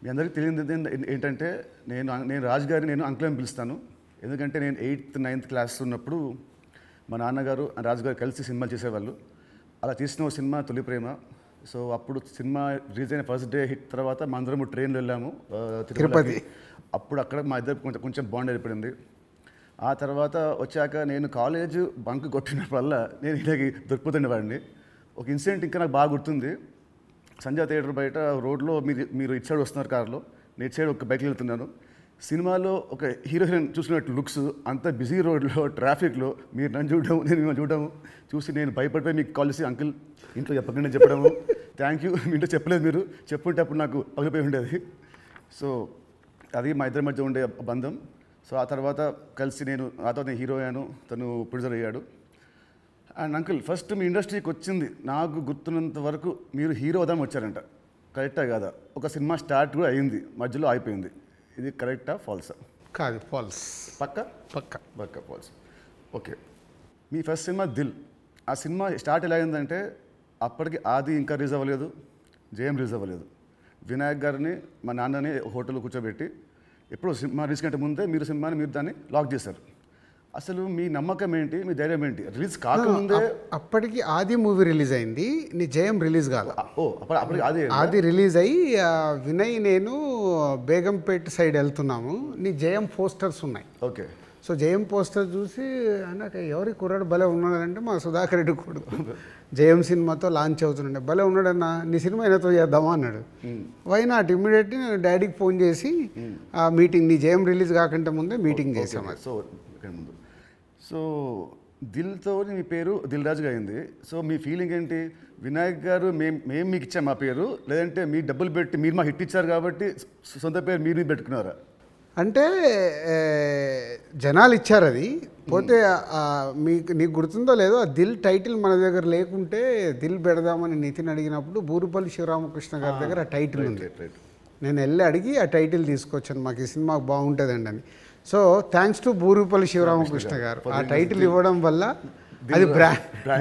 మీ అందరికీ తెలియదు ఏంటంటే నేను రాజు గారిని నేను అంకుల్ అని పిలుస్తాను. ఎందుకంటే నేను 8th 9th క్లాస్ ఉన్నప్పుడు మా నాన్నగారు రాజు గారు కలిసి సినిమాలు చేసేవాళ్ళు. అలా తీసిన ఒక సినిమా తొలి ప్రేమ. సో అప్పుడు సినిమా రిలీజ్ అయిన ఫస్ట్ డే హిట్ తర్వాత మా అందరము ట్రైన్లో వెళ్ళాము తిరుపతి. అప్పుడు అక్కడ మా ఇద్దరు కొంచెం బాండ్ ఏర్పడింది. ఆ తర్వాత వచ్చాక నేను కాలేజ్ బంక్ కొట్టిన వల్ల నేను ఇలాగ దొరికిపోతుండేవాడిని. ఒక ఇన్సిడెంట్ ఇంకా నాకు బాగా గుర్తుంది. సంజయ్ థియేటర్ బయట రోడ్లో మీరు ఇటు సైడ్ వస్తున్నారు కార్లో, నేను ఇటు సైడ్ ఒక బైక్లో వెళ్తున్నాను. సినిమాలో ఒక హీరో హీరోయిన్ చూసినట్టు లుక్స్, అంత బిజీ రోడ్లో ట్రాఫిక్లో మీరు నన్ను చూడడం నేను మిమ్మల్ని చూడడం చూసి నేను భయపడిపోయి మీకు కాల్ చేసి అంకుల్ ఇంట్లో చెప్పకుండా చెప్పడము, థ్యాంక్ యూ మీ ఇంట్లో చెప్పలేదు, మీరు చెప్పుంటే అప్పుడు నాకు పగిలిపోయి ఉండేది. సో అది మా ఇద్దరి మధ్య ఉండే బంధం. సో ఆ తర్వాత కలిసి నేను హీరో అయ్యాను, తను ప్రొడ్యూసర్ అయ్యాడు. అండ్ అంకుల్ ఫస్ట్ మీ ఇండస్ట్రీకి వచ్చింది నాకు గుర్తున్నంత వరకు మీరు హీరో అవుదామని వచ్చారంట, కరెక్టా కాదా? ఒక సినిమా స్టార్ట్ కూడా అయింది, మధ్యలో అయిపోయింది. ఇది కరెక్టా ఫాల్సా? కాదు, ఫాల్స్. పక్క పక్క పక్క ఫాల్స్. ఓకే, మీ ఫస్ట్ సినిమా దిల్. ఆ సినిమా స్టార్ట్ ఎలా అయిందంటే అప్పటికి ఆది ఇంకా రిలీజ్ అవ్వలేదు, జయం రిలీజ్ అవ్వలేదు. వినాయక్ గారిని మా నాన్నని హోటల్లో కూర్చోబెట్టి ఎప్పుడు సినిమా రిలీజ్ కంటే ముందే మీరు దాన్ని లాక్ చేశారు. అసలు మీ నమ్మకం ఏంటి, మీ ధైర్యం ఏంటి? రిలీజ్ కాకముందే అప్పటికి ఆది మూవీ రిలీజ్ అయింది, నీ జయం రిలీజ్ కాదు. అప్పటికి ఆది రిలీజ్ అయ్యి వినయ్ నేను బేగంపేట సైడ్ వెళ్తున్నాము, నీ జయం పోస్టర్స్ ఉన్నాయి. ఓకే. సో జయం పోస్టర్ చూసి అన్నాక ఎవరి కుర్రాడు భలే ఉన్నాడంటే మా సుధాకర్ రెడ్డి కొడుకు జయం సినిమాతో లాంచ్ అవుతుండే, భలే ఉన్నాడన్నా నీ సినిమా అయినతో చేద్దామా అన్నాడు. వై నాట్, ఇమ్మీడియట్లీ నేను డాడీకి ఫోన్ చేసి ఆ మీటింగ్, నీ జయం రిలీజ్ కాకంటే ముందే మీటింగ్ చేసాము. సో దిల్తో మీ పేరు దిల్ రాజుగా అయింది. సో మీ ఫీలింగ్ ఏంటి? వినాయక్ గారు మేము మీకు ఇచ్చాం మా పేరు, లేదంటే మీ డబ్బులు పెట్టి మీరు మా హిట్ ఇచ్చారు కాబట్టి సొంత పేరు మీరు పెట్టుకున్నారా? అంటే జనాలు ఇచ్చారు అది. పోతే నీకు గుర్తుందో లేదో, ఆ దిల్ టైటిల్ మన దగ్గర లేకుంటే దిల్ పెడదామని నితిన్ అడిగినప్పుడు బూరుపల్లి శివరామకృష్ణ గారి దగ్గర ఆ టైటిల్ ఉంది. నేను వెళ్ళి అడిగి ఆ టైటిల్ తీసుకొచ్చాను, మాకు ఈ సినిమా బాగుంటుందండి అని. So thanks to Burupalli Sivaramakrishna గారు, ఆ టైటిల్ ఇవ్వడం వల్ల అది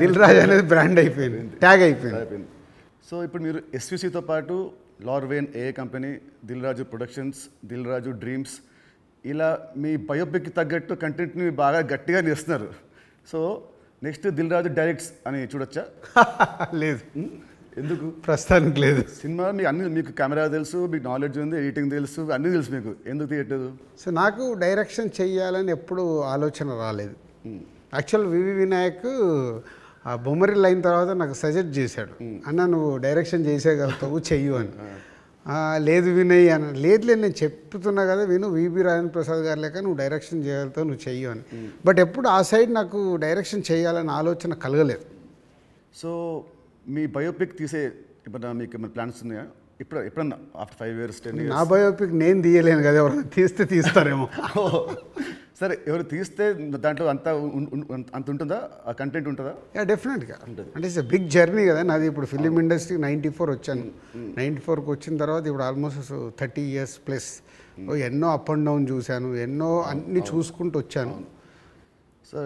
దిల్ రాజు అనేది బ్రాండ్ అయిపోయింది, ట్యాగ్ అయిపోయింది. సో ఇప్పుడు మీరు ఎస్విసితో పాటు లార్వేన్ ఏ company, Dil Raju productions, Dil Raju dreams, ఇలా మీ బయోపిక్కి తగ్గట్టు కంటెంట్ని బాగా గట్టిగా చేస్తున్నారు. So next Dil Raju directs అని చూడొచ్చా? లేదు. ఎందుకు? ప్రస్తుతానికి లేదు. సినిమా మీకు కెమెరా తెలుసు, మీకు నాలెడ్జ్ ఉంది, ఎడిటింగ్ తెలుసు, అన్నీ తెలుసు, మీకు ఎందుకు తీయట్లేదు? సో నాకు డైరెక్షన్ చెయ్యాలని ఎప్పుడు ఆలోచన రాలేదు. యాక్చువల్ వివి వినాయక్ ఆ బొమ్మరిల్ అయిన తర్వాత నాకు సజెస్ట్ చేశాడు, అన్న నువ్వు డైరెక్షన్ చేసేయగలుగుతావు, చెయ్యు అని. లేదు వినయ్ అని, లేదు నేను చెప్తున్నా కదా విను, వివి రాజేంద్ర ప్రసాద్ గారు లేక నువ్వు డైరెక్షన్ చేయగలుగుతావు, నువ్వు చెయ్యు అని. బట్ ఎప్పుడు ఆ సైడ్ నాకు డైరెక్షన్ చేయాలని ఆలోచన కలగలేదు. సో మీ బయోపిక్ తీసే ఇప్పుడు మీకు ఏమైనా ప్లాన్స్ ఉన్నాయా? ఎప్పుడన్నా ఆఫ్టర్ 5 years 10 years? నా బయోపిక్ నేను తీయలేను కదా, ఎవరైనా తీస్తారేమో. సరే, ఎవరు తీస్తే దాంట్లో అంత ఉంటుందా, ఆ కంటెంట్ ఉంటుందా? డెఫినెట్గా అంటే ఇట్స్ బిగ్ జర్నీ కదా నాది. ఇప్పుడు ఫిలిం ఇండస్ట్రీ 94 వచ్చాను, 94కి వచ్చిన తర్వాత ఇప్పుడు ఆల్మోస్ట్ 30 years ప్లస్. ఎన్నో అప్ అండ్ డౌన్ చూశాను, ఎన్నో అన్నీ చూసుకుంటూ వచ్చాను. సో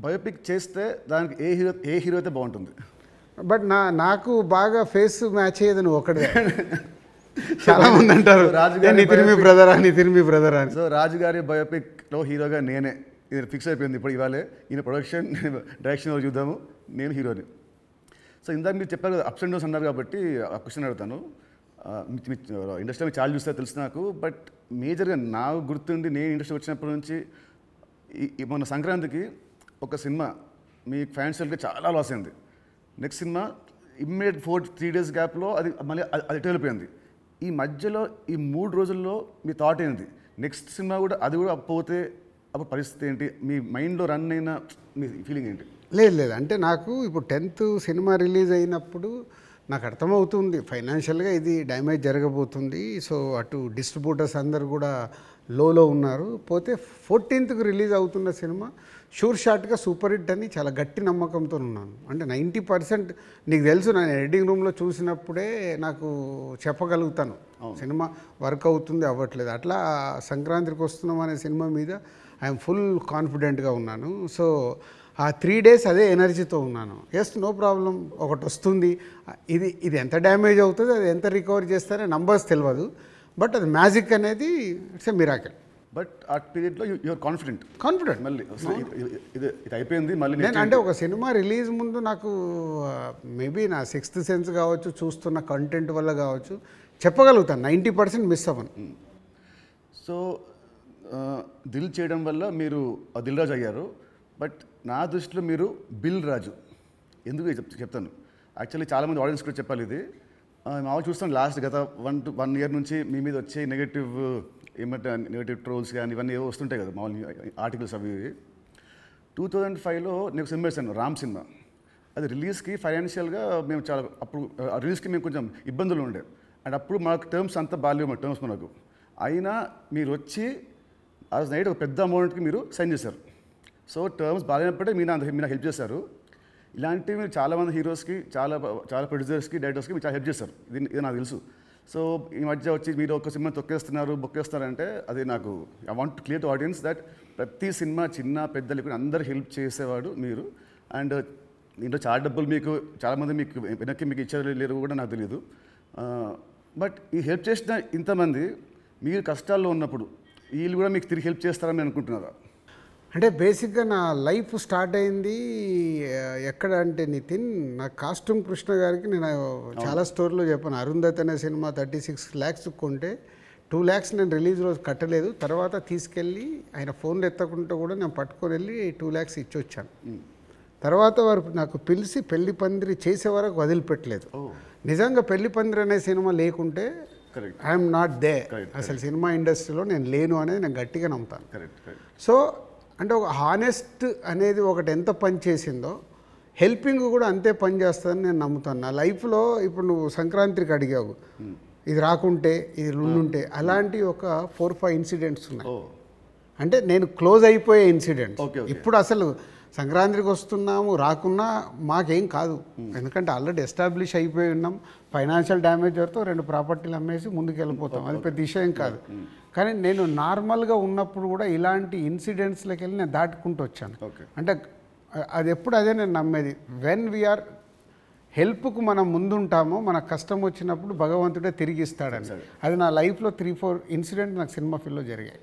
బయోపిక్ చేస్తే దానికి ఏ హీరో అయితే బాగుంటుంది? బట్ నాకు బాగా ఫేస్ మ్యాచ్ అయ్యేది నువ్వు ఒకటే. చాలా మంది అంటారు నితిన్ మీ బ్రదర్ అని. సో రాజుగారి బయోపిక్లో హీరోగా నేనే, ఇది ఫిక్స్ అయిపోయింది. ఇప్పుడు ఇవాళే ఈయన ప్రొడక్షన్ డైరెక్షన్ చూద్దాము, నేను హీరోని. సో ఇందాక మీరు చెప్పారు కదా అప్స్ అండ్ డౌన్స్ అన్నారు కాబట్టి ఆ క్వశ్చన్ అడుగుతాను. ఇండస్ట్రీ మీరు చాలా చూస్తే తెలుసు నాకు, బట్ మేజర్గా నాకు గుర్తుండి నేను ఇండస్ట్రీ వచ్చినప్పటి నుంచి మొన్న సంక్రాంతికి ఒక సినిమా మీ ఫైనాన్షియల్గా చాలా లాస్ అయింది. నెక్స్ట్ సినిమా ఇమ్మీడియట్ 3 days గ్యాప్లో అది మళ్ళీ అది వెళ్ళిపోయింది. ఈ మధ్యలో ఈ 3 రోజుల్లో మీ థాట్ ఏంటి? నెక్స్ట్ సినిమా కూడా అది కూడా పోతే అప్పుడు పరిస్థితి ఏంటి? మీ మైండ్లో రన్ అయిన మీ ఫీలింగ్ ఏంటి? లేదు అంటే నాకు ఇప్పుడు 10th సినిమా రిలీజ్ అయినప్పుడు నాకు అర్థమవుతుంది ఫైనాన్షియల్గా ఇది డ్యామేజ్ జరగబోతుంది. సో అటు డిస్ట్రిబ్యూటర్స్ అందరు కూడా లోలో ఉన్నారు. పోతే 14th రిలీజ్ అవుతున్న సినిమా షూర్ షాట్గా సూపర్ హిట్ అని చాలా గట్టి నమ్మకంతో ఉన్నాను. అంటే 90% నీకు తెలుసు, నేను ఎడిటింగ్ రూమ్లో చూసినప్పుడే నాకు చెప్పగలుగుతాను సినిమా వర్క్ అవుతుంది అవ్వట్లేదు. అట్లా సంక్రాంతికి వస్తున్నాం అనే సినిమా మీద ఐఎమ్ ఫుల్ కాన్ఫిడెంట్గా ఉన్నాను. సో ఆ 3 days అదే ఎనర్జీతో ఉన్నాను. ఎస్, నో ప్రాబ్లం, ఒకటి వస్తుంది, ఇది ఎంత డ్యామేజ్ అవుతుంది, అది ఎంత రికవర్ చేస్తారో నంబర్స్ తెలియదు, బట్ అది మ్యాజిక్ అనేది ఇట్స్ ఎ మిరాకిల్. బట్ ఆ పీరియడ్లో యూఆర్ కాన్ఫిడెంట్ మళ్ళీ ఇది అయిపోయింది మళ్ళీ నేను అంటే ఒక సినిమా రిలీజ్ ముందు నాకు మేబీ నా 6th సెన్స్ కావచ్చు, చూస్తున్న కంటెంట్ వల్ల కావచ్చు, చెప్పగలుగుతాను 90% మిస్ అవ్వను. సో దిల్ చేయడం వల్ల మీరు దిల్ రాజు అయ్యారు. బట్ నా దృష్టిలో మీరు బిల్ రాజు. ఎందుకు చెప్తాను. యాక్చువల్లీ చాలామంది ఆడియన్స్ కూడా చెప్పాలి ఇది. మామూలు చూస్తాను లాస్ట్ గత 1 year నుంచి మీ మీద వచ్చే నెగటివ్ ట్రోల్స్ కానీ ఇవన్నీ ఏవో వస్తుంటాయి కదా మామూలు ఆర్టికల్స్ అవి. 2005లో నేను సినిమా వేసాను, రామ్ సినిమా. అది రిలీజ్కి ఫైనాన్షియల్గా మేము చాలా అప్పుడు రిలీజ్కి మేము కొంచెం ఇబ్బందులు ఉండే. అండ్ అప్పుడు మాకు టర్మ్స్ అంతా బాగాలేవు, మా టర్మ్స్ మనకు. అయినా మీరు వచ్చి ఆ నైట్ ఒక పెద్ద అమౌంట్కి మీరు సైన్ చేశారు. సో టర్మ్స్ బాగాలేనప్పుడే మీరు నాకు హెల్ప్ చేశారు. ఇలాంటివి మీరు చాలామంది హీరోస్కి, చాలా ప్రొడ్యూసర్స్కి, డైరెక్టర్స్కి మీరు చాలా హెల్ప్ చేస్తారు. ఇది నాకు తెలుసు. సో ఈ మధ్య వచ్చి మీరు ఒక సినిమా బొక్కేస్తారంటే అది నాకు I want to clear to audience that ప్రతి సినిమా చిన్న పెద్ద లేకుండా అందరు హెల్ప్ చేసేవాడు మీరు. అండ్ దీంట్లో చాలా డబ్బులు మీకు చాలామంది మీకు వెనక్కి మీకు ఇచ్చారు లేరు కూడా నాకు తెలియదు. బట్ ఈ హెల్ప్ చేసిన ఇంతమంది మీరు కష్టాల్లో ఉన్నప్పుడు వీళ్ళు కూడా మీకు తిరిగి హెల్ప్ చేస్తారని అనుకుంటున్నారా? అంటే బేసిక్గా నా లైఫ్ స్టార్ట్ అయింది ఎక్కడ అంటే నితిన్, నా కాస్ట్యూమ్ కృష్ణ గారికి నేను చాలా స్టోరీలో చెప్పాను. అరుంధతి అనే సినిమా 36 lakhs కొంటే 2 lakhs నేను రిలీజ్ రోజు కట్టలేదు. తర్వాత తీసుకెళ్ళి ఆయన ఫోన్లు ఎత్తకుంటూ కూడా నేను పట్టుకొని వెళ్ళి 2 lakhs ఇచ్చి వచ్చాను. తర్వాత వారు నాకు పిలిచి పెళ్లి పందిరి చేసే వరకు వదిలిపెట్టలేదు. నిజంగా పెళ్లి పందిరి అనే సినిమా లేకుంటే ఐఎమ్ నాట్ దే, అసలు సినిమా ఇండస్ట్రీలో నేను లేను అనేది నేను గట్టిగా నమ్ముతాను. సో అంటే ఒక హానెస్ట్ అనేది ఒకటి ఎంత పని చేసిందో హెల్పింగ్ కూడా అంతే పని చేస్తుందని నేను నమ్ముతాను. నా లైఫ్లో ఇప్పుడు నువ్వు సంక్రాంతికి అడిగావు, ఇది రాకుంటే ఇది ఉండుంటే, అలాంటి ఒక 4-5 ఇన్సిడెంట్స్ ఉన్నాయి. అంటే నేను క్లోజ్ అయిపోయే ఇన్సిడెంట్స్. ఇప్పుడు అసలు సంక్రాంతికి వస్తున్నాము, రాకున్నా మాకేం కాదు, ఎందుకంటే ఆల్రెడీ ఎస్టాబ్లిష్ అయిపోయి ఉన్నాం. ఫైనాన్షియల్ డ్యామేజ్ వరకు 2 ప్రాపర్టీలు అమ్మేసి ముందుకు వెళ్ళిపోతాం, అది పెద్ద విషయం కాదు. కానీ నేను నార్మల్గా ఉన్నప్పుడు కూడా ఇలాంటి ఇన్సిడెంట్స్లోకి వెళ్ళి నేను దాటుకుంటూ వచ్చాను. అంటే అది ఎప్పుడు అదే నేను నమ్మేది, వెన్ వీఆర్ హెల్ప్కు మనం ముందుంటామో మన కష్టం వచ్చినప్పుడు భగవంతుడే తిరిగి ఇస్తాడని. అది నా లైఫ్లో 3-4 ఇన్సిడెంట్ నాకు సినిమా ఫీల్డ్లో జరిగాయి.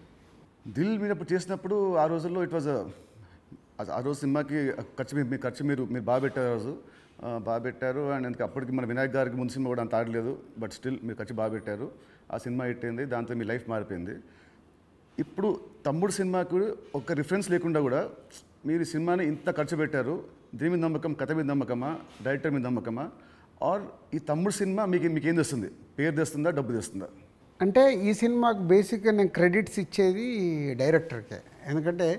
దిల్ మీద చేసినప్పుడు ఆ రోజుల్లో ఇట్ వాజ్ ఆ రోజు సినిమాకి ఖర్చు మీరు బాగా పెట్టారు. ఆ రోజు బాగా పెట్టారు. అండ్ అందుకే అప్పటికి మన వినాయక్ గారికి ముందు సినిమా కూడా అంత ఆడలేదు, బట్ స్టిల్ మీరు ఖర్చు బాగా పెట్టారు. ఆ సినిమా హిట్ అయింది, దాంతో మీ లైఫ్ మారిపోయింది. ఇప్పుడు తమ్ముడు సినిమాకు ఒక రిఫరెన్స్ లేకుండా కూడా మీరు ఈ సినిమాని ఇంత ఖర్చు పెట్టారు. దీని మీద నమ్మకం, కథ మీద నమ్మకమా, డైరెక్టర్ మీద నమ్మకమా, ఆర్ ఈ తమ్ముడు సినిమా మీకేం తెస్తుంది? పేరు తెస్తుందా, డబ్బు తెస్తుందా? అంటే ఈ సినిమాకు బేసిక్గా నేను క్రెడిట్స్ ఇచ్చేది డైరెక్టర్కే. ఎందుకంటే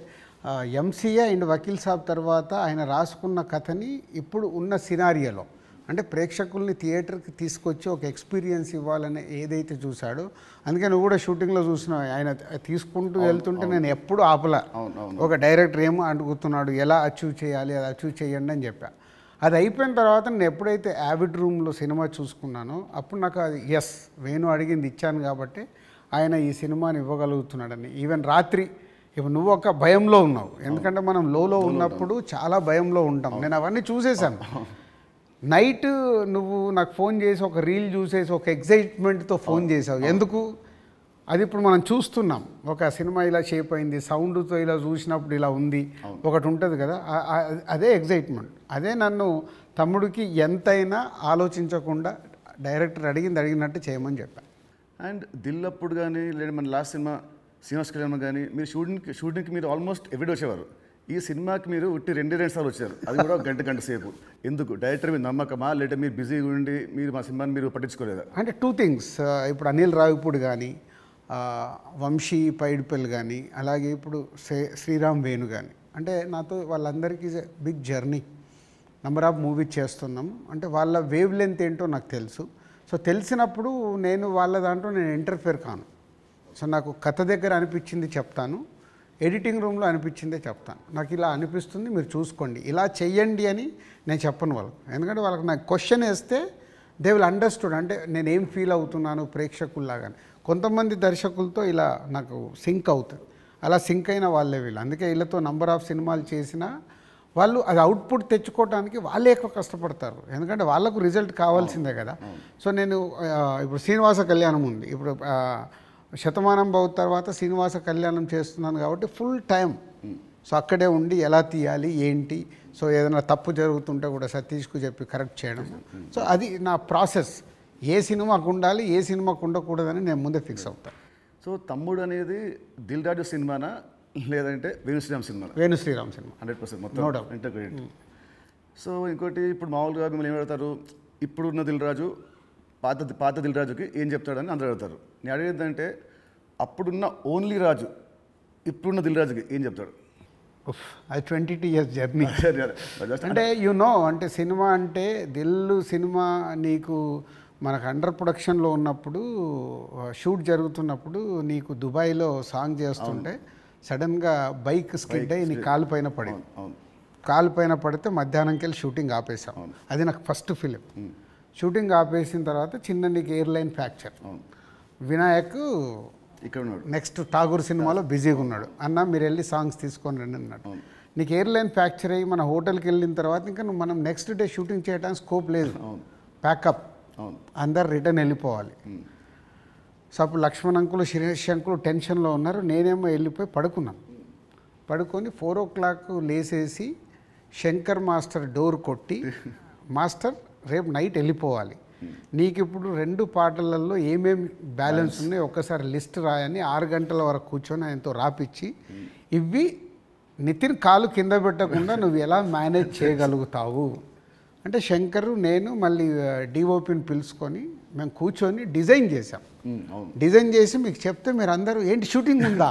ఎంసీఏ అండ్ వకీల్ సాబ్ తర్వాత ఆయన రాసుకున్న కథని ఇప్పుడు ఉన్న సినారియోలో అంటే ప్రేక్షకుల్ని థియేటర్కి తీసుకొచ్చి ఒక ఎక్స్పీరియన్స్ ఇవ్వాలని ఏదైతే చూశాడో, అందుకే నువ్వు కూడా షూటింగ్లో చూసినావు, ఆయన తీసుకుంటూ వెళ్తుంటే నేను ఎప్పుడు ఆపలా. ఒక డైరెక్టర్ ఏమో అడుగుతున్నాడు, ఎలా అచీవ్ చేయాలి, అది అచీవ్ చేయండి అని చెప్పా. అది అయిపోయిన తర్వాత నేను ఎప్పుడైతే యావిడ్ రూమ్లో సినిమా చూసుకున్నానో అప్పుడు నాకు అది ఎస్, వేణు అడిగింది ఇచ్చాను కాబట్టి ఆయన ఈ సినిమాని ఇవ్వగలుగుతున్నాడని. ఈవెన్ రాత్రి ఇప్పుడు నువ్వు ఒక భయంలో ఉన్నావు, ఎందుకంటే మనం లోలో ఉన్నప్పుడు చాలా భయంలో ఉంటాం. నేను అవన్నీ చూసేసాను. నైట్ నువ్వు నాకు ఫోన్ చేసి ఒక రీల్ చూసేసి ఒక ఎగ్జైట్మెంట్తో ఫోన్ చేసావు. ఎందుకు? అది ఇప్పుడు మనం చూస్తున్నాం, ఒక సినిమా ఇలా షేప్ అయింది, సౌండ్తో ఇలా చూసినప్పుడు ఇలా ఉంది, ఒకటి ఉంటుంది కదా, అదే ఎగ్జైట్మెంట్. అదే నన్ను తమ్ముడికి ఎంతైనా ఆలోచించకుండా డైరెక్టర్ అడిగినట్టు చేయమని చెప్పాను. అండ్ దిల్ అప్పుడు కానీ లేదా మన లాస్ట్ సినిమా శ్రీనివాస్ కళ్యాణ్ కానీ మీరు షూటింగ్కి మీరు ఆల్మోస్ట్ ఎవ్రీడే వచ్చేవారు. ఈ సినిమాకి మీరు ఉట్టి 2 సార్లు వచ్చారు, అది కూడా గంట సేపు. ఎందుకు? డైరెక్టర్ మీద నమ్మకమా, లేదా మీరు బిజీగా ఉండి మీరు మా సినిమాని మీరు పట్టించుకోలేదా? అంటే 2 things. ఇప్పుడు అనిల్ రావిపూడి కానీ, వంశీ పైడిపల్లి కానీ, అలాగే ఇప్పుడు శ్రీరామ్ వేణు కానీ, అంటే నాతో వాళ్ళందరికీ big journey, number of movies చేస్తున్నాం. అంటే వాళ్ళ వేవ్ లెంత్ ఏంటో నాకు తెలుసు. సో తెలిసినప్పుడు నేను వాళ్ళ దాంట్లో నేను ఇంటర్ఫేర్ కాను. సో నాకు కథ దగ్గర అనిపించింది చెప్తాను, ఎడిటింగ్ రూమ్లో అనిపించిందే చెప్తాను. నాకు ఇలా అనిపిస్తుంది, మీరు చూసుకోండి, ఇలా చెయ్యండి అని నేను చెప్పను వాళ్ళకు. ఎందుకంటే వాళ్ళకి నాకు క్వశ్చన్ వేస్తే దే విల్ అండర్స్టూడ్, అంటే నేను ఏం ఫీల్ అవుతున్నాను ప్రేక్షకుల్లాగాని. కొంతమంది దర్శకులతో ఇలా నాకు సింక్ అవుతుంది, అలా సింక్ అయిన వాళ్ళే వీళ్ళు. అందుకే వీళ్ళతో నంబర్ ఆఫ్ సినిమాలు చేసినా వాళ్ళు అది అవుట్పుట్ తెచ్చుకోవడానికి వాళ్ళే ఎక్కువ కష్టపడతారు, ఎందుకంటే వాళ్ళకు రిజల్ట్ కావాల్సిందే కదా. సో నేను ఇప్పుడు శ్రీనివాస కళ్యాణం ఉంది, ఇప్పుడు శతమానం భవ తర్వాత శ్రీనివాస కళ్యాణం చేస్తున్నాను కాబట్టి ఫుల్ టైం సో అక్కడే ఉండి ఎలా తీయాలి ఏంటి, సో ఏదైనా తప్పు జరుగుతుంటే కూడా సతీష్కు చెప్పి కరెక్ట్ చేయడం. సో అది నా ప్రాసెస్, ఏ సినిమాకు ఉండాలి ఏ సినిమాకు ఉండకూడదని నేను ముందే ఫిక్స్ అవుతాను. సో తమ్ముడు అనేది దిల్ రాజు సినిమానా లేదంటే వేణుశ్రీరామ్ సినిమా? వేణుశ్రీరామ్ సినిమా 100% మొత్తం ఇంటర్గ్రేట్. సో ఇంకోటి ఇప్పుడు మామూలుగా మిమ్మల్ని ఏం అడుగుతారు, ఇప్పుడున్న దిల్ రాజు పాత దిల్ రాజుకి ఏం చెప్తాడని అందరూ అడుగుతారు. నేను అడిగేదంటే అప్పుడున్న ఓన్లీ రాజు ఇప్పుడున్న దిల్ రాజుకి ఏం చెప్తాడు? అది 22 years జర్నీ. అంటే అంటే సినిమా అంటే దిల్లు సినిమా నీకు మనకు అండర్ ప్రొడక్షన్లో ఉన్నప్పుడు షూట్ జరుగుతున్నప్పుడు నీకు దుబాయ్లో సాంగ్ చేస్తుంటే సడన్గా బైక్ స్కిడ్ అయ్యి నీ కాలు పైన పడింది. కాలు పైన పడితే మధ్యాహ్నంకి వెళ్ళి షూటింగ్ ఆపేసాం. అది నాకు ఫస్ట్ ఫిలిం. షూటింగ్ ఆపేసిన తర్వాత చిన్న నీకు ఎయిర్లైన్ ఫ్రాక్చర్. వినాయక్ ఇక్కడ ఉన్నాడు, నెక్స్ట్ ఠాగూర్ సినిమాలో బిజీగా ఉన్నాడు. అన్న మీరు వెళ్ళి సాంగ్స్ తీసుకొని రండి అన్నాడు. నీకు ఎయిర్లైన్ ఫ్రాక్చర్ అయ్యి మన హోటల్కి వెళ్ళిన తర్వాత ఇంకా మనం నెక్స్ట్ డే షూటింగ్ చేయడానికి స్కోప్ లేదు, ప్యాకప్, అందరు రిటర్న్ వెళ్ళిపోవాలి. సో అప్పుడు లక్ష్మణ్ అంకులు శిరీష్ అంకులు టెన్షన్లో ఉన్నారు, నేనేమో వెళ్ళిపోయి పడుకున్నాను. పడుకొని 4 o'clock లేసేసి శంకర్ మాస్టర్ డోర్ కొట్టి, మాస్టర్ రేపు నైట్ వెళ్ళిపోవాలి, నీకు ఇప్పుడు 2 పాటలలో ఏమేమి బ్యాలెన్స్ ఉన్నాయో ఒక్కసారి లిస్ట్ రాయని 6 గంటల వరకు కూర్చొని ఆయనతో రాపిచ్చి, ఇవి నితిన్ కాలు కింద పెట్టకుండా నువ్వు ఎలా మేనేజ్ చేయగలుగుతావు అంటే శంకరు నేను మళ్ళీ డిఓపిని పిలుచుకొని మేము కూర్చొని డిజైన్ చేసాం. డిజైన్ చేసి మీకు చెప్తే మీరు అందరూ ఏంటి షూటింగ్ ఉందా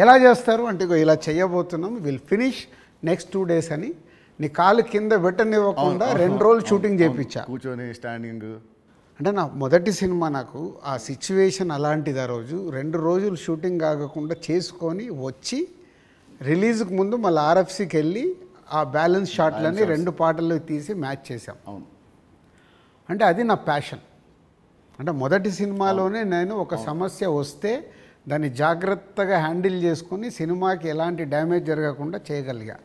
ఎలా చేస్తారు అంటే ఇలా చేయబోతున్నాం, విల్ ఫినిష్ నెక్స్ట్ 2 days అని నీ కాలు కింద పెట్టనివ్వకుండా 2 రోజులు షూటింగ్ చేయించా కూర్చొని స్టాండింగ్. అంటే నా మొదటి సినిమా, నాకు ఆ సిచ్యువేషన్ అలాంటిది. ఆ రోజు 2 రోజులు షూటింగ్ ఆగకుండా చేసుకొని వచ్చి రిలీజ్కి ముందు మళ్ళీ ఆర్ఎఫ్సికి వెళ్ళి ఆ బ్యాలెన్స్ షాట్లన్నీ 2 పాటలు తీసి మ్యాచ్ చేసాం. అంటే అది నా ప్యాషన్. అంటే మొదటి సినిమాలోనే నేను ఒక సమస్య వస్తే దాన్ని జాగ్రత్తగా హ్యాండిల్ చేసుకొని సినిమాకి ఎలాంటి డ్యామేజ్ జరగకుండా చేయగలిగా.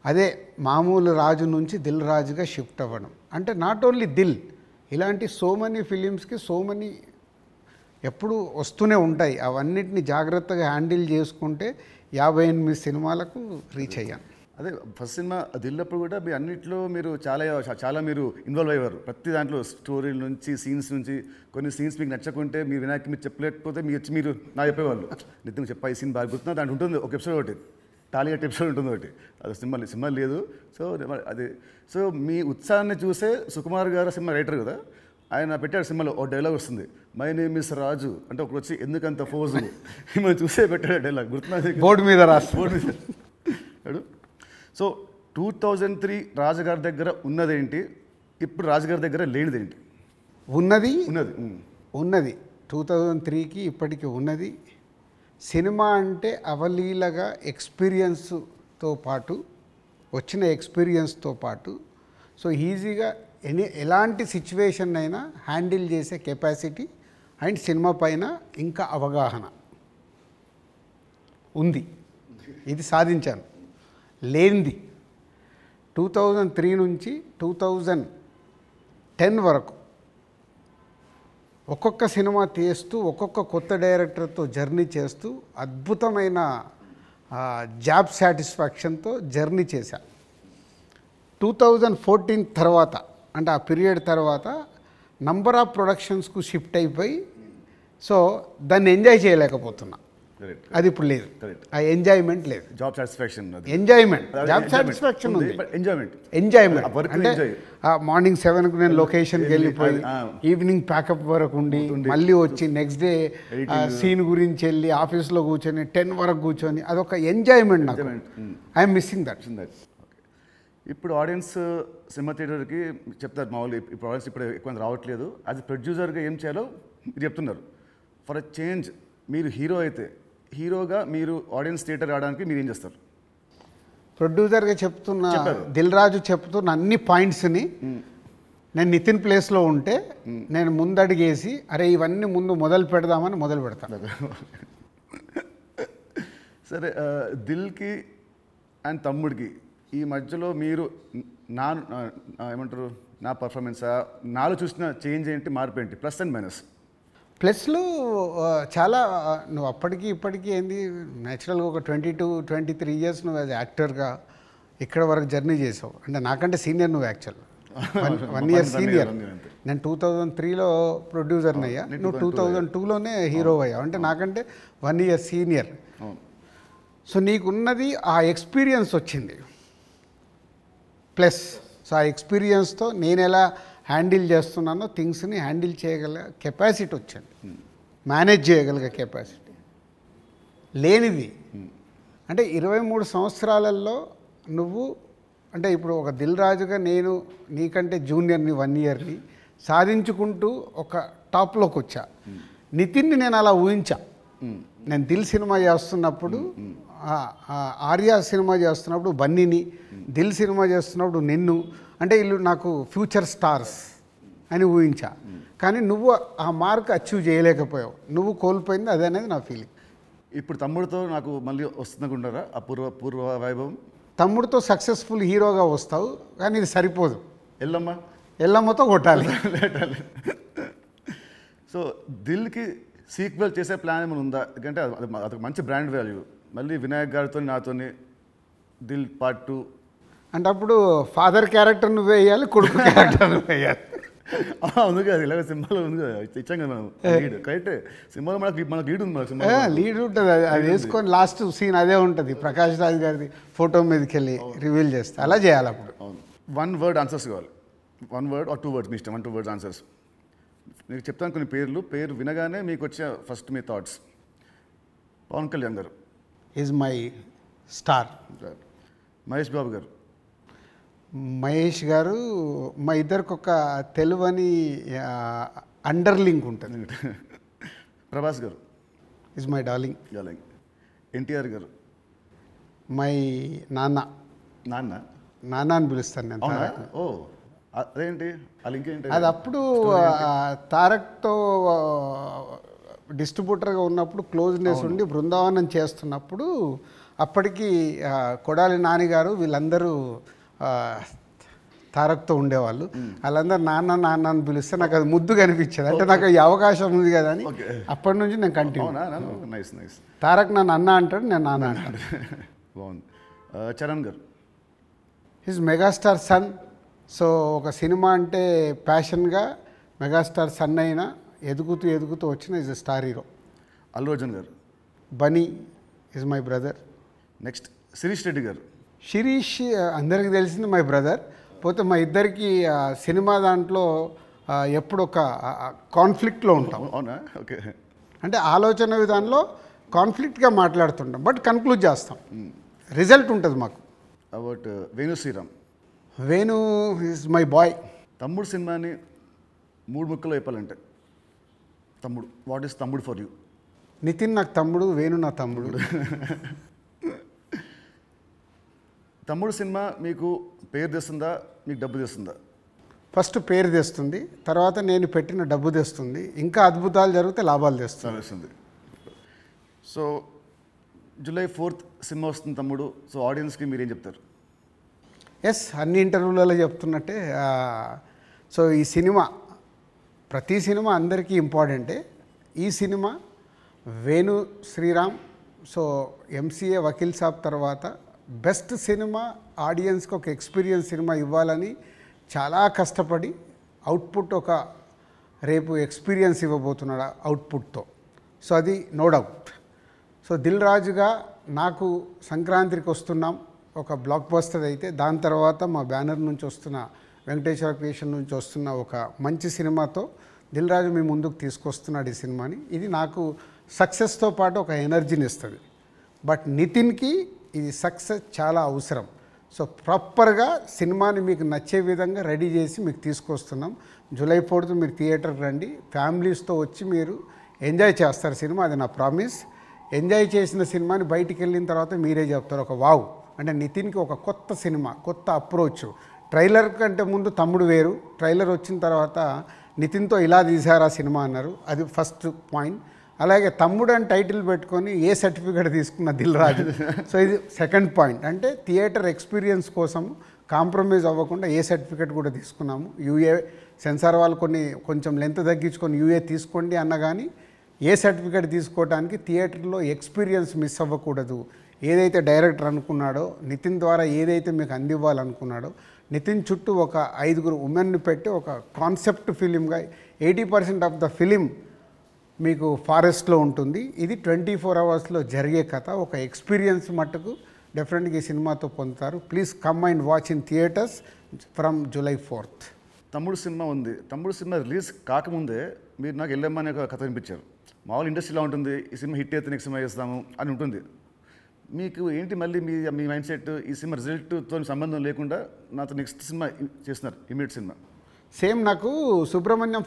అదే మామూలు రాజు నుంచి దిల్ రాజుగా షిఫ్ట్ అవ్వడం. అంటే నాట్ ఓన్లీ దిల్, ఇలాంటి సో మెనీ ఫిలిమ్స్కి సో మెనీ ఎప్పుడు వస్తూనే ఉంటాయి. అవన్నిటిని జాగ్రత్తగా హ్యాండిల్ చేసుకుంటే 58 సినిమాలకు రీచ్ అయ్యాను. అదే ఫస్ట్ సినిమా దిల్లప్పుడు కూడా మీ అన్నింటిలో మీరు చాలా మీరు ఇన్వాల్వ్ అయ్యారు. ప్రతి దాంట్లో స్టోరీల నుంచి సీన్స్ నుంచి కొన్ని సీన్స్ మీకు నచ్చకుంటే మీరు వినాయక్ మీరు చెప్పలేకపోతే మీరు నా చెప్పేవాళ్ళు, నితిన్ చెప్పా ఈ సీన్ బాగా గుర్తున్నా దాంట్లో ఉంటుంది ఒక ఎపిసోడ్, ఒకటి టాలీగట్ ఎపిసోడ్ ఉంటుంది ఒకటి, అది సినిమా లేదు. సో అది సో మీ ఉత్సాహాన్ని చూసే సుకుమార్ గారు సినిమా రైటర్ కదా, ఆయన పెట్టాడు సినిమాలో ఒక డైలాగ్ వస్తుంది, మై నేమ్ ఇస్ రాజు అంటే ఒకటి వచ్చి ఎందుకంత ఫోజు మిమ్మల్ని చూసే పెట్టాడు డైలాగ్, గుర్తున్నది బోర్డు మీద రాసి బోర్డు మీద. సో 2003 రాజుగారి దగ్గర ఉన్నదేంటి, ఇప్పుడు రాజుగారి దగ్గర లేనిదేంటి? ఉన్నది 2003కి ఇప్పటికీ ఉన్నది. సినిమా అంటే అవలీలగా ఎక్స్పీరియన్స్తో పాటు వచ్చిన ఎక్స్పీరియన్స్తో పాటు సో ఈజీగా ఎలాంటి సిచ్యువేషన్ అయినా హ్యాండిల్ చేసే కెపాసిటీ అండ్ సినిమా పైన ఇంకా అవగాహన ఉంది. ఇది సాధించాను. లేనిది 2003 నుంచి 2010 వరకు ఒక్కొక్క సినిమా తీస్తూ ఒక్కొక్క కొత్త డైరెక్టర్తో జర్నీ చేస్తూ అద్భుతమైన జాబ్ సాటిస్ఫాక్షన్తో జర్నీ చేశా. 2014 తర్వాత అంటే ఆ పీరియడ్ తర్వాత నంబర్ ఆఫ్ ప్రొడక్షన్స్కు షిఫ్ట్ అయిపోయి సో దాన్ని ఎంజాయ్ చేయలేకపోతున్నా. అది ఇప్పుడు లేదు, ఆ ఎంజాయ్మెంట్ లేదు. Job satisfaction enjoyment job satisfaction ఉంది, ఎంజాయ్మెంట్ అంటే మార్నింగ్ 7కు నేను లొకేషన్కి వెళ్ళిపోయి ఈవినింగ్ ప్యాకప్ వరకు ఉండి మళ్ళీ వచ్చి నెక్స్ట్ డే సీన్ గురించి వెళ్ళి ఆఫీస్లో కూర్చొని 10 వరకు కూర్చొని అదొక ఎంజాయ్మెంట్ నాకు. I'm missing that. ఇప్పుడు ఆడియన్స్ సినిమా థియేటర్కి చెప్తారు మామూలు, ఇప్పుడు ఆడియన్స్ ఇప్పుడు ఎక్కువ రావట్లేదు, అది ప్రొడ్యూసర్గా ఏం చేయాలో మీరు చెప్తున్నారు. ఫర్ అ చేంజ్ మీరు హీరో అయితే హీరోగా మీరు ఆడియన్స్ థియేటర్ రావడానికి మీరు ఏం చేస్తారు? ప్రొడ్యూసర్గా చెప్తున్న దిల్ రాజు చెప్తున్న అన్ని పాయింట్స్ని నేను నితిన్ ప్లేస్లో ఉంటే నేను ముందడిగేసి అరే ఇవన్నీ ముందు మొదలు పెడదామని మొదలు పెడతాను. సరే, దిల్కి అండ్ తమ్ముడికి ఈ మధ్యలో మీరు ఏమంటారు నా పర్ఫార్మెన్సా, నాలో చూసిన చేంజ్ ఏంటి, మార్పు ఏంటి, ప్లస్ అండ్ మైనస్? ప్లస్లు చాలా నువ్వు అప్పటికి ఇప్పటికీ ఏంది న్యాచురల్గా ఒక 22-23 ఇయర్స్ నువ్వు యాజ్ యాక్టర్గా ఇక్కడ వరకు జర్నీ చేసావు. అంటే నాకంటే సీనియర్ నువ్వు యాక్చువల్ 1 ఇయర్ సీనియర్. నేను 2003లో ప్రొడ్యూసర్ని అయ్యా, నువ్వు 2002లోనే హీరో అయ్యావు. అంటే నాకంటే 1 ఇయర్ సీనియర్. సో నీకున్నది ఆ ఎక్స్పీరియన్స్ వచ్చింది ప్లస్. సో ఆ ఎక్స్పీరియన్స్తో నేను ఎలా హ్యాండిల్ చేస్తున్నానో థింగ్స్ని హ్యాండిల్ చేయగల కెపాసిటీ వచ్చింది, మేనేజ్ చేయగలిగే కెపాసిటీ లేనిది. అంటే 23 సంవత్సరాలలో నువ్వు అంటే ఇప్పుడు ఒక దిల్ రాజుగా నేను నీకంటే జూనియర్ని 1 ఇయర్ని సాధించుకుంటూ ఒక టాప్లోకి వచ్చా. నితిన్ని నేను అలా ఊహించా. నేను దిల్ సినిమా చేస్తున్నప్పుడు, ఆర్యా సినిమా చేస్తున్నప్పుడు బన్నీని, దిల్ సినిమా చేస్తున్నప్పుడు నిన్ను, అంటే వీళ్ళు నాకు ఫ్యూచర్ స్టార్స్ అని ఊహించా. కానీ నువ్వు ఆ మార్క్ అచీవ్ చేయలేకపోయావు, నువ్వు కోల్పోయింది అదే అనేది నా ఫీలింగ్. ఇప్పుడు తమ్ముడితో నాకు మళ్ళీ వస్తుందనుకుంటారా ఆ పూర్వ వైభవం? తమ్ముడితో సక్సెస్ఫుల్ హీరోగా వస్తావు, కానీ ఇది సరిపోదు. ఎల్లమ్మతో కొట్టాలి. సో దిల్కి సీక్వెల్ చేసే ప్లాన్ ఏమైనా ఉందా? ఎందుకంటే అదొక మంచి బ్రాండ్ వాల్యూ. మళ్ళీ వినాయక్ గారితో నాతో దిల్ పార్ట్ 2 అంటే అప్పుడు ఫాదర్ క్యారెక్టర్ నువ్వు వేయాలి, కొడుకు క్యారెక్టర్ నువ్వు వేయాలి. ఉంది కదా, ఇలాగ సినిమాలో ఉంది కదా, ఇచ్చాం కదా మనం లీడ్. కరెక్ట్, సినిమాలో మనకు లీడ్ ఉంది, మనకు సినిమా లీడ్ ఉంటుంది. అది వేసుకొని లాస్ట్ సీన్ అదే ఉంటుంది, ప్రకాష్ రాజ్ గారిది ఫోటో మీదకి వెళ్ళి రివీల్ చేస్తే అలా చేయాలి. అప్పుడు 1 వర్డ్ ఆన్సర్స్ కావాలి. 1 వర్డ్ ఆర్ 2 వర్డ్స్, మీ ఇష్టం. 1-2 వర్డ్స్ ఆన్సర్స్. మీకు చెప్తాను కొన్ని పేరు వినగానే మీకు వచ్చే ఫస్ట్ మీ థాట్స్. పవన్ కళ్యాణ్ గారు is my star. Mahesh Babu గారు. మహేష్ గారు మా ఇద్దరికి ఒక తెలువని అండర్లింక్ ఉంటుంది. ప్రభాస్ గారు ఈజ్ మై డార్లింగ్. ఎన్టీఆర్ గారు. మై నాన్న. నాన్న అని పిలుస్తాను నేను. ఓ అదేంటి ఆ లింక్ ఏంటి? అది అప్పుడు తారక్తో డిస్ట్రిబ్యూటర్గా ఉన్నప్పుడు క్లోజ్నెస్ ఉండి బృందావనం చేస్తున్నప్పుడు అప్పటికి కొడాలి నానిగారు వీళ్ళందరూ తారక్తో ఉండేవాళ్ళు. వాళ్ళందరూ నాన్న నాన్న అని పిలిస్తే నాకు అది ముద్దుగా అనిపించేది. అంటే నాకు ఈ అవకాశం ఉంది కదా అని అప్పటి నుంచి నేను కంటిన్యూ. తారక్ నన్ను అన్న అంటాడు, నేను నాన్న అంటాడు. బాగుంది. చరణ్ గారు. His megastar son. సో ఒక సినిమా అంటే ప్యాషన్గా మెగాస్టార్ సన్ అయినా ఎదుగుతూ వచ్చిన is a star hero. Allu Arjun గారు. Bunny is my brother. Next Sirish Reddy గారు. శిరీష్ అందరికీ తెలిసింది మై బ్రదర్. పోతే మా ఇద్దరికి సినిమా దాంట్లో ఎప్పుడు ఒక కాన్ఫ్లిక్ట్లో ఉంటాం. అవునా? ఓకే. అంటే ఆలోచన విధానంలో కాన్ఫ్లిక్ట్గా మాట్లాడుతుంటాం, బట్ కన్క్లూడ్ చేస్తాం, రిజల్ట్ ఉంటుంది మాకు. About Venu Sriram. Venu is my boy. Thammudu సినిమాని 3 ముక్కలు చెప్పాలంటే తమ్ముడు, what is Thammudu for you? Nithin నాకు తమ్ముడు, వేణు నా తమ్ముడు. తమ్ముడు సినిమా మీకు పేరు తెస్తుందా, మీకు డబ్బు తెస్తుందా? ఫస్ట్ పేరు తెస్తుంది, తర్వాత నేను పెట్టిన డబ్బు తెస్తుంది, ఇంకా అద్భుతాలు జరిగితే లాభాలు తెస్తుంది. సో July 4th సినిమా వస్తుంది తమ్ముడు. సో ఆడియన్స్కి మీరేం చెప్తారు? ఎస్, అన్ని ఇంటర్వ్యూలలో చెప్తున్నట్టే. సో ఈ సినిమా, ప్రతి సినిమా అందరికీ ఇంపార్టెంటే. ఈ సినిమా వేణు శ్రీరామ్, సో ఎంసీఏ వకీల్ సాబ్ తర్వాత బెస్ట్ సినిమా, ఆడియన్స్కి ఒక ఎక్స్పీరియన్స్ సినిమా ఇవ్వాలని చాలా కష్టపడి అవుట్పుట్ ఒక రేపు ఎక్స్పీరియన్స్ ఇవ్వబోతున్నాడు అవుట్పుట్తో. సో అది నో డౌట్. సో దిల్ రాజుగా నాకు సంక్రాంతికి వస్తున్నాం ఒక బ్లాక్ బస్టర్ అయితే, దాని తర్వాత మా బ్యానర్ నుంచి వస్తున్న వెంకటేశ్వర క్రియేషన్ నుంచి వస్తున్న ఒక మంచి సినిమాతో దిల్ రాజు మీ ముందుకు తీసుకొస్తున్నాడు ఈ సినిమాని. ఇది నాకు సక్సెస్తో పాటు ఒక ఎనర్జీని ఇస్తుంది. బట్ నితిన్కి ఇది సక్సెస్ చాలా అవసరం. సో ప్రాపర్గా సినిమాని మీకు నచ్చే విధంగా రెడీ చేసి మీకు తీసుకొస్తున్నాం. July 4th మీరు థియేటర్కి రండి, ఫ్యామిలీస్తో వచ్చి మీరు ఎంజాయ్ చేస్తారు సినిమా, అది నా ప్రామిస్. ఎంజాయ్ చేసిన సినిమాని బయటికి వెళ్ళిన తర్వాత మీరే చెప్తారు ఒక వావ్ అంటే నితిన్కి ఒక కొత్త సినిమా, కొత్త అప్రోచ్. ట్రైలర్ కంటే ముందు తమ్ముడు వేరు, ట్రైలర్ వచ్చిన తర్వాత నితిన్తో ఇలా తీశారు ఆ సినిమా అన్నారు. అది ఫస్ట్ పాయింట్. అలాగే తమ్ముడు అని టైటిల్ పెట్టుకొని ఏ సర్టిఫికేట్ తీసుకున్న దిల్ రాజు. సో ఇది సెకండ్ పాయింట్. అంటే థియేటర్ ఎక్స్పీరియన్స్ కోసం కాంప్రమైజ్ అవ్వకుండా ఏ సర్టిఫికేట్ కూడా తీసుకున్నాము. యూఏ సెన్సార్ వాళ్ళు కొంచెం లెంత్ తగ్గించుకొని యూఏ తీసుకోండి అన్న కానీ ఏ సర్టిఫికేట్ తీసుకోవడానికి థియేటర్లో ఎక్స్పీరియన్స్ మిస్ అవ్వకూడదు. ఏదైతే డైరెక్టర్ అనుకున్నాడో, నితిన్ ద్వారా ఏదైతే మీకు అందివ్వాలనుకున్నాడో, నితిన్ చుట్టూ ఒక 5 ఉమెన్ని పెట్టి ఒక కాన్సెప్ట్ ఫిలింగా 80% ఆఫ్ ద ఫిలిం మీకు ఫారెస్ట్లో ఉంటుంది. ఇది 24 అవర్స్లో జరిగే కథ. ఒక ఎక్స్పీరియన్స్ మట్టుకు డెఫినెట్గా ఈ సినిమాతో పొందుతారు. Please come and watch in theatres from July 4th. తమ్ముడు సినిమా ఉంది. తమ్ముడు సినిమా రిలీజ్ కాకముందే మీరు నాకు ఎల్లమ్మ అనే ఒక కథ వినిపించారు. మామూలు ఇండస్ట్రీలో ఉంటుంది, ఈ సినిమా హిట్ అయితే నెక్స్ట్ సినిమా చేస్తాము అని ఉంటుంది. మీకు ఏంటి మళ్ళీ మీ మైండ్ సెట్ ఈ సినిమా రిజల్ట్తో సంబంధం లేకుండా నాతో నెక్స్ట్ సినిమా చేస్తున్నారు, ఇమీడియట్ సినిమా? సేమ్ నాకు సుబ్రహ్మణ్యం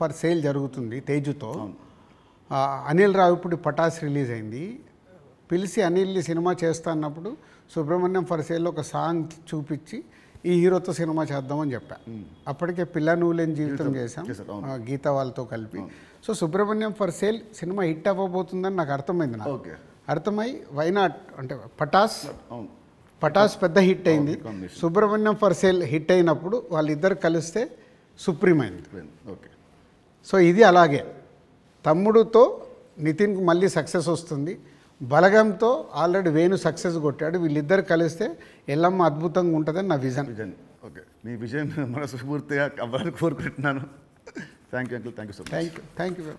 ఫర్ సేల్ జరుగుతుంది తేజుతో. అనిల్ రావిపూడి పటాస్ రిలీజ్ అయింది. పిలిచి అనిల్ సినిమా చేస్తా అన్నప్పుడు సుబ్రహ్మణ్యం ఫర్ సేల్లో ఒక సాంగ్ చూపించి ఈ హీరోతో సినిమా చేద్దామని చెప్పా. అప్పటికే పిల్ల నువ్వు లేని జీవితం చేశాం గీత వాళ్ళతో కలిపి. సో సుబ్రహ్మణ్యం ఫర్ సేల్ సినిమా హిట్ అవ్వబోతుందని నాకు అర్థమైంది. నాకు అర్థమై వైనాట్ అంటే పటాస్ పెద్ద హిట్ అయింది. సుబ్రహ్మణ్యం ఫర్ సేల్ హిట్ అయినప్పుడు వాళ్ళిద్దరు కలిస్తే సుప్రీం అయింది. సో ఇది అలాగే తమ్ముడుతో నితిన్కి మళ్ళీ సక్సెస్ వస్తుంది. బలగంతో ఆల్రెడీ వేణు సక్సెస్ కొట్టాడు. వీళ్ళిద్దరు కలిస్తే ఎల్లమ్మ అద్భుతంగా ఉంటుందని నా విజన్. ఓకే, మీ విజన్ మనస్ఫూర్తిగా అవ్వాలని కోరుకుంటున్నాను. Thank you uncle, thank you so much. Thank you.